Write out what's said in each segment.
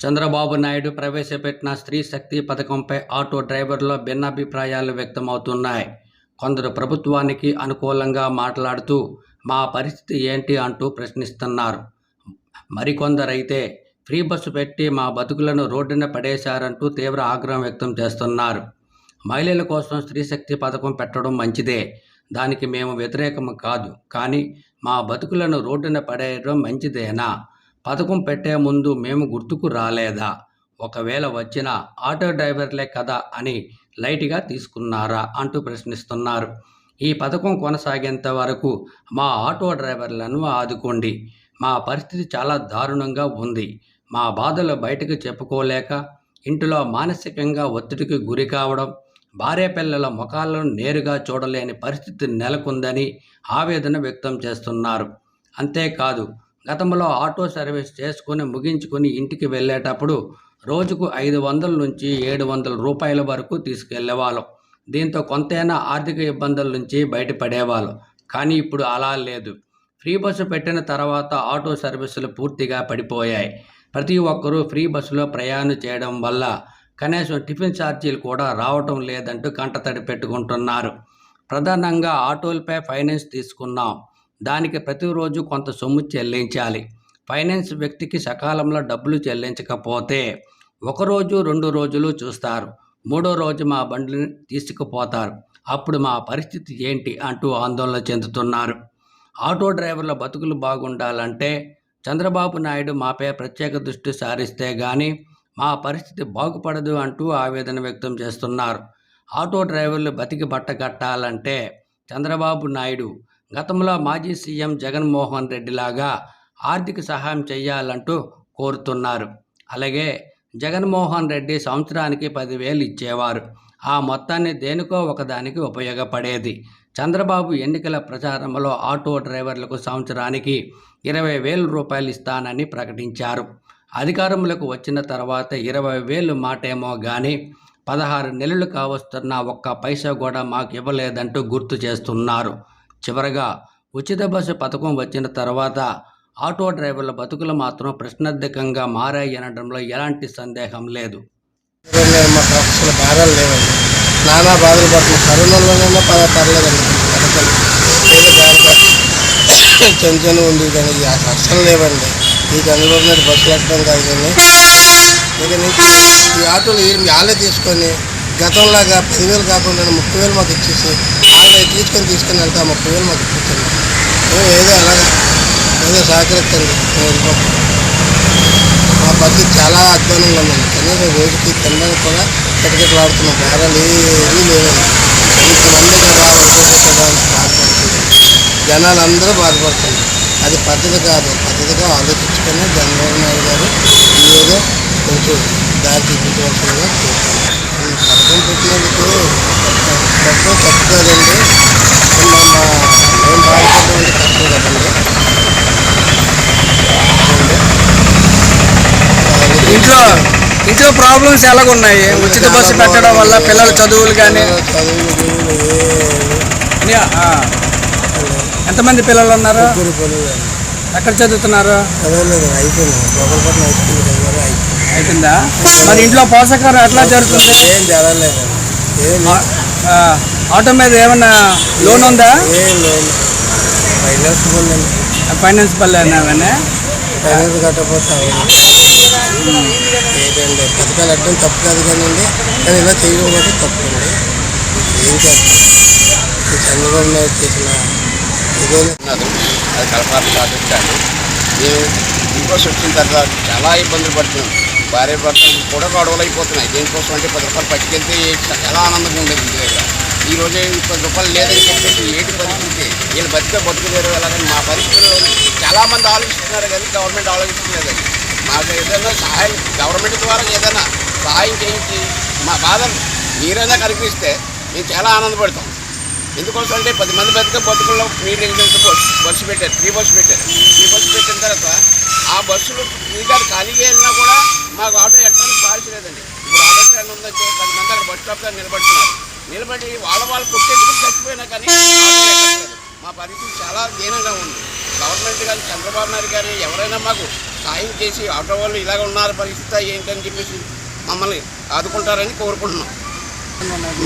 చంద్రబాబు నాయుడు ప్రవేశపెట్టిన స్త్రీ శక్తి పథకంపై ఆటో డ్రైవర్లలో భిన్నాభిప్రాయాలు వ్యక్తమవుతున్నాయి. కొందరు ప్రభుత్వానికి అనుకూలంగా మాట్లాడుతూ మా పరిస్థితి ఏంటి అంటూ ప్రశ్నిస్తున్నారు. మరికొందరైతే ఫ్రీ బస్సు పెట్టి మా బతుకులను రోడ్డున పడేశారంటూ తీవ్ర ఆగ్రహం వ్యక్తం చేస్తున్నారు. మహిళల కోసం స్త్రీ శక్తి పథకం పెట్టడం మంచిదే, దానికి మేము వ్యతిరేకం కాదు, కానీ మా బతుకులను రోడ్డున పడేయడం మంచిదేనా? పథకం పెట్టే ముందు మేము గుర్తుకు రాలేదా? ఒకవేళ వచ్చిన ఆటో డ్రైవర్లే కదా అని లైట్గా తీసుకున్నారా అంటూ ప్రశ్నిస్తున్నారు. ఈ పథకం కొనసాగేంత వరకు మా ఆటో డ్రైవర్లను ఆదుకోండి. మా పరిస్థితి చాలా దారుణంగా ఉంది. మా బాధలు బయటకు చెప్పుకోలేక ఇంటిలో మానసికంగా ఒత్తిడికి గురి కావడం, భార్య పిల్లల ముఖాలను నేరుగా చూడలేని పరిస్థితి నెలకొందని ఆవేదన వ్యక్తం చేస్తున్నారు. అంతేకాదు, గతంలో ఆటో సర్వీస్ చేసుకుని ముగించుకుని ఇంటికి వెళ్ళేటప్పుడు రోజుకు 500 నుంచి 700 రూపాయల వరకు తీసుకెళ్లేవాళ్ళం. దీంతో కొంతైనా ఆర్థిక ఇబ్బందుల నుంచి బయటపడేవాళ్ళం. కానీ ఇప్పుడు అలా లేదు. ఫ్రీ బస్సు పెట్టిన తర్వాత ఆటో సర్వీసులు పూర్తిగా పడిపోయాయి. ప్రతి ఒక్కరూ ఫ్రీ బస్సులో ప్రయాణం చేయడం వల్ల కనీసం టిఫిన్ ఛార్జీలు కూడా రావటం లేదంటూ కంటతడి పెట్టుకుంటున్నారు. ప్రధానంగా ఆటోలపై ఫైనాన్స్ తీసుకున్నాం, దానికి ప్రతిరోజు కొంత సొమ్ము చెల్లించాలి. ఫైనాన్స్ వ్యక్తికి సకాలంలో డబ్బులు చెల్లించకపోతే 1 రోజు 2 రోజులు చూస్తారు, 3వ రోజు మా బండిని తీసుకుపోతారు. అప్పుడు మా పరిస్థితి ఏంటి అంటూ ఆందోళన చెందుతున్నారు. ఆటో డ్రైవర్ల బతుకులు బాగుండాలంటే చంద్రబాబు నాయుడు మాపై ప్రత్యేక దృష్టి సారిస్తే కానీ మా పరిస్థితి బాగుపడదు అంటూ ఆవేదన వ్యక్తం చేస్తున్నారు. ఆటో డ్రైవర్లు బతికి బట్టగట్టాలంటే చంద్రబాబు నాయుడు గతంలో మాజీ సీఎం జగన్మోహన్ రెడ్డి లాగా ఆర్థిక సహాయం చేయాలంటూ కోరుతున్నారు. అలాగే జగన్మోహన్ రెడ్డి సంవత్సరానికి 10,000 ఇచ్చేవారు. ఆ మొత్తాన్ని దేనికో ఒకదానికి ఉపయోగపడేది. చంద్రబాబు ఎన్నికల ప్రచారంలో ఆటో డ్రైవర్లకు సంవత్సరానికి 20,000 రూపాయలు ఇస్తానని ప్రకటించారు. అధికారంలోకి వచ్చిన తర్వాత 20,000 మాటేమో కానీ 16 నెలలు కావస్తున్న ఒక్క పైసా కూడా మాకు ఇవ్వలేదంటూ గుర్తు చేస్తున్నారు. చివరగా ఉచిత బస్సు పథకం వచ్చిన తర్వాత ఆటో డ్రైవర్ల బతుకులు మాత్రం ప్రశ్నార్థకంగా మారాయి అనడంలో ఎలాంటి సందేహం లేదు. మాకు అసలు భారాలు లేవండి, నానా బాధలు పడుతుంది. కరోనాలోనైనా పర్లేదండి, చిన్న చిన్న ఉంది కానీ అస్సలు లేవండి. ఈ చంద్రబాబు నాయుడు బస్సులు ఎక్కడం కాదు కానీ ఇక నుంచి ఈ ఆటోలు వాళ్ళే తీసుకొని గతంలాగా 10,000 కాకుండా 30,000 మాకు ఇచ్చేసి వాళ్ళని తీసుకొని వెళ్తా 30,000 మాకు ఇప్పించండి. ఏదో అలాగా ఏదో సహకరించండి. మా పరిస్థితి చాలా అధ్వానంగా ఉందండి. కనీసం రోజుకి తినడానికి కూడా కిటకిటలాడుతున్నాం. భారాలు ఏమీ లేవండి. ఇంతమంది బాధపడుతుంది, జనాలు అందరూ బాధపడుతుంది. అది పద్ధతి కాదు. పద్ధతిగా ఆలోచించుకొని చంద్రబాబు నాయుడు గారు ఏదో కొంచెం దారి చూపించవలసిందిగా పథకం పెట్టినందుకు తప్పు కాదండి. మేము బాధపడడం తప్పు కదండి. ఇంట్లో ప్రాబ్లమ్స్ ఎలాగున్నాయి? ఉచిత బస్సు పెట్టడం వల్ల పిల్లల చదువులు కానీ ఎంతమంది పిల్లలు ఉన్నారు? ఎక్కడ చదువుతున్నారు? అయిపోయిందా? మరి ఇంట్లో పోషకాలు ఎట్లా జరుగుతుంది? ఏం జరగలేదు. ఆటో మీద ఏమన్నా లోన్ ఉందా? ఫైనాన్స్ పర్లేనా? ఫైనాన్స్ కట్టకపోతే ఏంటండి, పథకాలు అడ్డం తప్పు కాదు కానండి, కానీ ఇలా చేయడం కూడా తప్పు అండి. ఏం చేస్తాం, చంద్రబాబు నాయుడు చేసిన ఇదేనా అది కలపాలి సాధించాలి. మేము ఇంకోసం వచ్చిన తర్వాత చాలా ఇబ్బందులు పడుతున్నాం. భార్య భర్తలు కూడా గొడవలు అయిపోతున్నాయి. దేనికోసం అంటే 10 రూపాయలు పట్టుకెళ్తే చాలా ఆనందంగా ఉండేది ఇంటి దగ్గర. ఈరోజు 10 రూపాయలు లేదని చెప్పేసి ఏటి పరిస్థితి, వీళ్ళు బతుకులేరు ఎలాగని మా పరిస్థితుల్లో చాలామంది ఆలోచిస్తున్నారు కానీ గవర్నమెంట్ ఆలోచించలేదండి. మాకు ఏదైనా సహాయం గవర్నమెంట్ ద్వారా ఏదైనా సహాయం చేయించి మా బాధలు మీరైనా కనిపిస్తే మేము చాలా ఆనందపడతాం. ఎందుకోసం అంటే 10 మంది బతుకుల్లో ఫ్రీ బస్సు పెట్టారు, ఫ్రీ బస్సు పెట్టారు. ఫ్రీ బస్సు పెట్టిన తర్వాత ఆ బస్సులు ఫ్రీగా ఖాళీగా వెళ్ళినా కూడా మాకు ఆటో ఎక్కడానికి పాలసీ లేదండి. ఇప్పుడు ఆటో స్టాండ్ ఉందంటే 10 మంది అక్కడ బస్ స్టాప్ దగ్గర నిలబడి వాళ్ళు కొట్టేసుకుని చచ్చిపోయినా కానీ ఆటో ఎక్కట్లేదు. మా పరిస్థితి చాలా దీనంగా ఉంది. గవర్నమెంట్ కానీ చంద్రబాబు నాయుడు గారు ఎవరైనా మాకు సాయం చేసి ఆటో వాళ్ళు ఇలాగ ఉన్నారు పరిస్థితి ఏంటని చెప్పేసి మమ్మల్ని ఆదుకుంటారని కోరుకుంటున్నాం.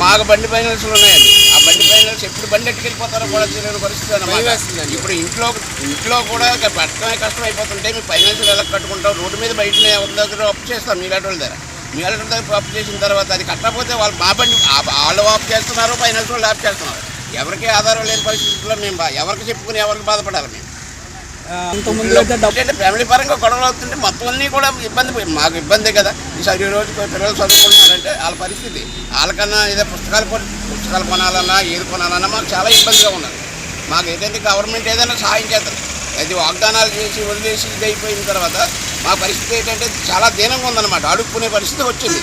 మాకు బండి ఫైనాన్స్లు ఉన్నాయండి. ఆ బండి ఫైనాన్స్ ఎప్పుడు బండి ఎట్టుకెళ్ళిపోతారో కూడా తెలియని పరిస్థితి అన్నమాట. ఇప్పుడు ఇంట్లో కూడా పెట్టడమే కష్టం అయిపోతుంటే మీ ఫైనాన్షియల్ ఎలా కట్టుకుంటాం? రోడ్డు మీద బయట ఎవరి దగ్గర అప్పు చేస్తాం మీలాంటి వాళ్ళ దగ్గర. మీలాంటి దగ్గర అప్పు చేసిన తర్వాత అది కట్టకపోతే వాళ్ళు మా బండి వాళ్ళు ఆఫ్ చేస్తున్నారు, ఫైనాన్స్ వాళ్ళు ఆఫ్ చేస్తున్నారు. ఎవరికి ఆధారం లేని పరిస్థితుల్లో మేము ఎవరికి చెప్పుకుని ఎవరికి బాధపడాలి మేము? అంటే ఫ్యామిలీ పరంగా గొడవలు అవుతుంటే మొత్తం అన్నీ కూడా మాకు ఇబ్బందే కదా. ఈసారి ఈ రోజు పిల్లలు చదువుకుంటున్నారంటే వాళ్ళ పరిస్థితి వాళ్ళకన్నా ఏదో పుస్తకాలు కొనాలన్నా ఏది కొనాలన్నా మాకు చాలా ఇబ్బందిగా ఉన్నది. మాకు ఏదైతే గవర్నమెంట్ ఏదైనా సహాయం చేస్తారు, అది వాగ్దానాలు చేసి వదిలేసి ఇది అయిపోయిన తర్వాత మా పరిస్థితి ఏంటంటే చాలా దీనంగా ఉందన్నమాట. అడుక్కునే పరిస్థితి వచ్చింది.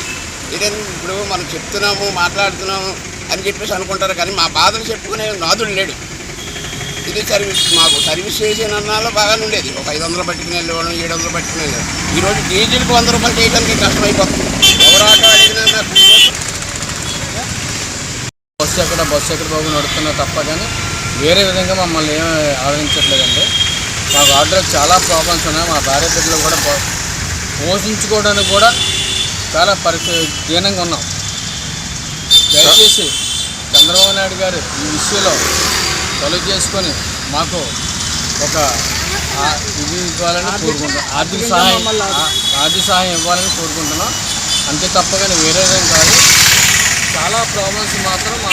ఏదైనా ఇప్పుడు మనం చెప్తున్నాము మాట్లాడుతున్నాము అని చెప్పేసి అనుకుంటారు, కానీ మా బాధలు చెప్పుకునే నాదుడు లేడు. ఇది మాకు సర్వీస్ చేసేనన్నాలో బాగానే ఉండేది. ఒక 500 పట్టుకుని వెళ్ళేవాళ్ళం, 700 పట్టుకుని వెళ్ళేవాళ్ళం. ఈరోజు డీజిల్కి 100 రూపాయలు చేయడానికి కష్టమైపోతుంది. ఎవరు ఆటో అడిగినా బస్సు ఎక్కడ బాబు నడుతున్నా తప్ప కానీ వేరే విధంగా మమ్మల్ని ఏం ఆదరించట్లేదండి. మాకు ఆటోలో చాలా ప్రాబ్లమ్స్ ఉన్నాయి. మా భార్య బిడ్డలు కూడా పోషించుకోవడానికి కూడా చాలా దీనంగా ఉన్నాం. దయచేసి చంద్రబాబు నాయుడు గారు ఈ విషయంలో కలుగు చేసుకొని మాకు ఒక ఇది ఇవ్వాలని కోరుకుంటున్నాం. ఆర్థిక సహాయం ఇవ్వాలని కోరుకుంటున్నాం. అంతే తప్ప కానీ వేరే విధంగా కాదు. చాలా ప్రాబ్లమ్స్ మాత్రం మా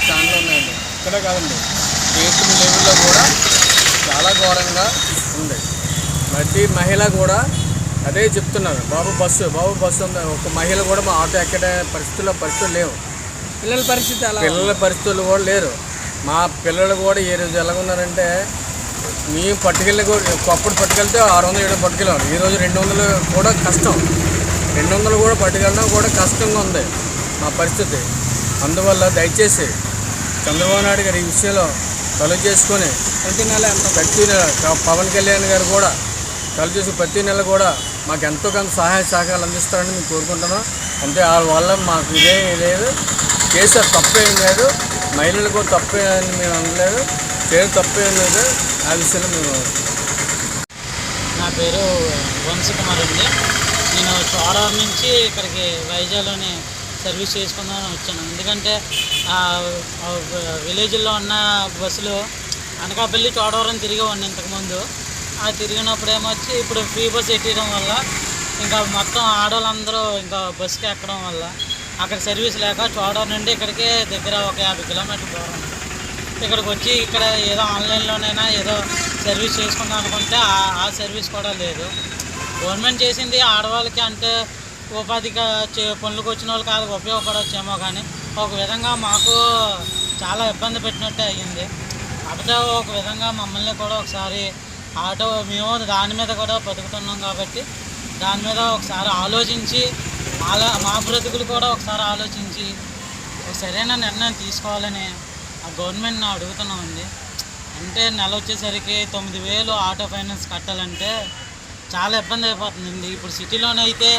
స్టాండ్లో ఉన్నాయండి. ఇక్కడే కాదండి, స్టేట్ లెవెల్లో కూడా చాలా ఘోరంగా ఉంది. ప్రతి మహిళ కూడా అదే చెప్తున్నారు, బాబు బస్సు ఉంది. ఒక మహిళ కూడా మా ఆటో ఎక్కే పరిస్థితులు లేవు. పిల్లల పరిస్థితులు కూడా లేరు. మా పిల్లలు కూడా ఏ రోజు ఎలాగున్నారంటే మేము పట్టుకెళ్ళి అప్పుడు పట్టుకెళ్తే 600-700 పట్టుకెళ్ళాం. ఈరోజు 200 కూడా కష్టం. 200 కూడా పట్టుకెళ్ళడం కూడా కష్టంగా ఉంది మా పరిస్థితి. అందువల్ల దయచేసి చంద్రబాబు నాయుడు గారు ఈ విషయంలో కలుగు చేసుకొని ప్రతి నెల పవన్ కళ్యాణ్ గారు కూడా కలుగు చేసి ప్రతి నెల కూడా మాకు ఎంతో కొంత సహాయ సహకారాలు అందిస్తారని మేము కోరుకుంటున్నాం. అంటే వాళ్ళ వల్ల మాకు ఇదేం లేదు, చేసారు తప్పేం లేదు, మహిళలు కూడా తప్పే అని మేము అనలేదు, చేయడం తప్పేం లేదు. ఆ విషయంలో మేము నా పేరు వంశకుమార్ అండి. నేను చోడవరం నుంచి ఇక్కడికి వైజాగ్లోని సర్వీస్ చేసుకుందామని వచ్చాను. ఎందుకంటే విలేజ్లో ఉన్న బస్సులు అనకాపల్లి చోడవరం తిరిగేవాడిని ఇంతకుముందు. ఆ తిరిగినప్పుడు ఏమొచ్చి ఇప్పుడు ఫ్రీ బస్ ఎట్టడం వల్ల ఇంకా మొత్తం ఆడవాళ్ళందరూ ఇంకా బస్సుకి ఎక్కడం వల్ల అక్కడ సర్వీస్ లేక చోడవరం నుండి ఇక్కడికి దగ్గర ఒక 50 కిలోమీటర్ల దూరం ఇక్కడికి వచ్చి ఇక్కడ ఏదో ఆన్లైన్లోనైనా ఏదో సర్వీస్ చేసుకుందాం అనుకుంటే ఆ సర్వీస్ కూడా లేదు. గవర్నమెంట్ చేసింది ఆడవాళ్ళకి అంటే ఉపాధిగా పనులకు వచ్చిన వాళ్ళకి వాళ్ళకి ఉపయోగపడవచ్చేమో, కానీ ఒక విధంగా మాకు చాలా ఇబ్బంది పెట్టినట్టే అయ్యింది. కాకపోతే ఒక విధంగా మమ్మల్ని కూడా ఒకసారి ఆటో మేము దాని మీద కూడా బతుకుతున్నాం కాబట్టి దాని మీద ఒకసారి ఆలోచించి మా బ్రతుకులు కూడా ఒకసారి ఆలోచించి ఒక సరైన నిర్ణయం తీసుకోవాలని ఆ గవర్నమెంట్ని అడుగుతున్నామండి. అంటే నెల వచ్చేసరికి 9,000 ఆటో ఫైనాన్స్ కట్టాలంటే చాలా ఇబ్బంది అయిపోతుందండి. ఇప్పుడు సిటీలోనే అయితే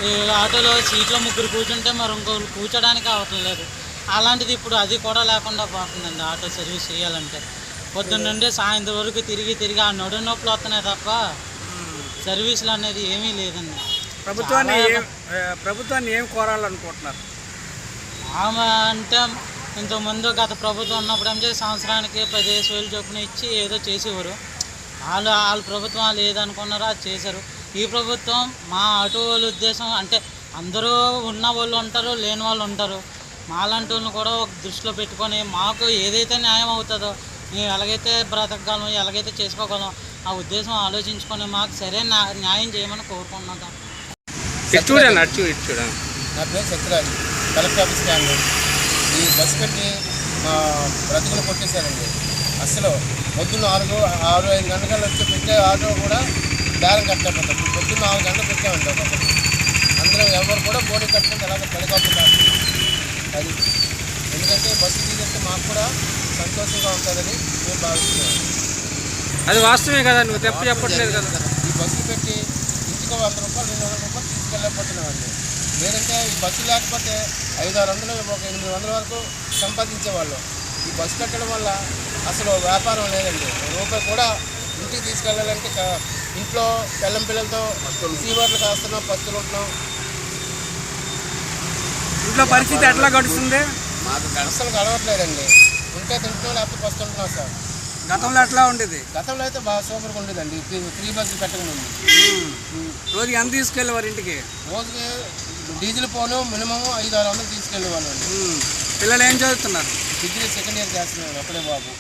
ఈ ఆటోలో సీట్లో 3 కూర్చుంటే మరి ఇంకొకరు కూర్చోడానికి అవ్వట్లేదు. అలాంటిది ఇప్పుడు అది కూడా లేకుండా పోతుందండి. ఆటో సర్వీస్ చేయాలంటే పొద్దున్న నుండి సాయంత్రం వరకు తిరిగి ఆ నడు నొప్పులు వస్తున్నాయి తప్ప సర్వీసులు అనేది ఏమీ లేదండి. ప్రభుత్వాన్ని ఏం కోరాలనుకుంటున్నారు? ఆమె అంటే ఇంతకుముందు గత ప్రభుత్వం ఉన్నప్పుడు ఏం చేసి సంవత్సరానికి 15,000 చొప్పున ఇచ్చి ఏదో చేసేవారు. వాళ్ళ ప్రభుత్వం వాళ్ళు ఏదనుకున్నారో అది చేశారు. ఈ ప్రభుత్వం మా ఆటో వాళ్ళ ఉద్దేశం అంటే అందరూ ఉన్న వాళ్ళు ఉంటారు, లేని వాళ్ళు ఉంటారు. మాలాంటి వాళ్ళని కూడా ఒక దృష్టిలో పెట్టుకొని మాకు ఏదైతే న్యాయం అవుతుందో మేము ఎలాగైతే బ్రతకగలం, ఎలాగైతే చేసుకోగలం ఆ ఉద్దేశం ఆలోచించుకొని మాకు సరైన న్యాయం చేయమని కోరుకుంటున్నాం. నా పేరు సత్యరాజు, కలెక్టర్ ఆఫీస్ స్టాండ్. ఈ బస్సు కట్టి మా బ్రతుకులు కొట్టేశారండి. అసలు పొద్దున్న 6-5 గంటల వచ్చి పెట్టే ఆటో కూడా బేరం కట్టకపోతాం. పొద్దున్న 6 గంటలు పెట్టామండి ఒక్కొక్కటి. అందరూ ఎవరు కూడా బోర్డు కట్టుకుంటే అలాగే పడిపోతున్నారు. అది ఎందుకంటే బస్సు తీసేస్తే మాకు కూడా సంతోషంగా ఉంటుందని మేము భావిస్తున్నాం. అది వాస్తవమే కదా, నువ్వు తప్పు చెప్పట్లేదు కదా. ఈ బస్సులు పెట్టి ఇంటికి 100 రూపాయలు 200 రూపాయలు తీసుకెళ్ళకపోతున్నామండి. లేదంటే ఈ బస్సు లేకపోతే 500-600 ఒక 800 వరకు సంపాదించేవాళ్ళు. ఈ బస్సు కట్టడం వల్ల అసలు వ్యాపారం లేదండి. రూపాయి కూడా ఇంటికి తీసుకెళ్ళాలంటే ఇంట్లో పిల్లం పిల్లలతో సీవర్లు కాస్తున్నాం, పస్తులు ఉంటున్నాం. ఇంట్లో పరిస్థితి ఎట్లా గడుస్తుంది? అస్సలు గడవట్లేదండి. ఉంటే తింటున్నాం, లేకపోతే పస్తుంటున్నాం సార్. గతంలో ఎట్లా ఉండేది? గతంలో అయితే బాగా సూపర్గా ఉండేదండి. 3 బస్సులు పెట్టకుండా ఉంది. రోజుకి ఎంత తీసుకెళ్ళేవారు ఇంటికి? రోజుకి డీజిల్ పోను మినిమం 500-600 తీసుకెళ్ళేవాళ్ళు అండి. పిల్లలు ఏం చదువుతున్నారు? డిగ్రీ సెకండ్ ఇయర్ చేస్తున్నాడు అప్పుడే బాబు.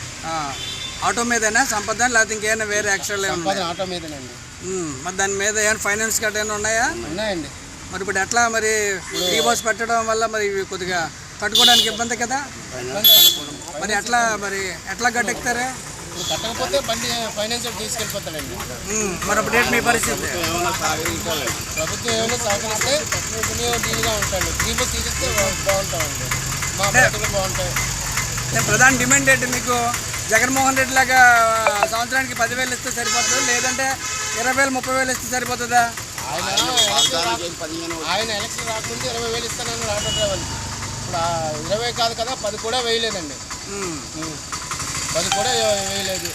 ఆటో మీదేనా సంపద, లేకపోతే ఇంకేమైనా వేరే ఎక్స్ట్రా సంపాదన ఆటో మీదేనండి. మరి దాని మీద ఏమైనా ఫైనాన్స్ గట్రా ఏమైనా ఉన్నాయా? ఉన్నాయండి. మరి ఇప్పుడు ఎట్లా మరి ఫ్రీ బస్ పెట్టడం వల్ల మరి ఇవి కొద్దిగా కట్టుకోవడానికి ఇబ్బంది కదా? మరి ఎట్లా గట్టెక్కుతారా? ఇప్పుడు కట్టకపోతే బండి ఫైనాన్స్ తీసుకెళ్ళిపోతాడండి. మరి అప్పుడు ఏంటి మీ పరిస్థితి? ప్రభుత్వం ఏమైనా సహకరిస్తే దీనిగా ఉంటాడు. 3 బస్ తీసేస్తే బాగుంటామండి. మా బతుకులు బాగుంటాయి. ప్రధాన డిమాండ్ ఏంటి మీకు? జగన్మోహన్ రెడ్డి లాగా సంవత్సరానికి 10,000 ఇస్తే సరిపోతుంది, లేదంటే 20,000 30,000 ఇస్తే సరిపోతుందా? ఆయన ఎలక్షన్ రాకముందు 20,000 ఇస్తానని ఆటో డ్రైవర్కి. ఇప్పుడు 20 కాదు కదా, 10 కూడా వేయలేదండి. 10 కూడా వేయలేదు.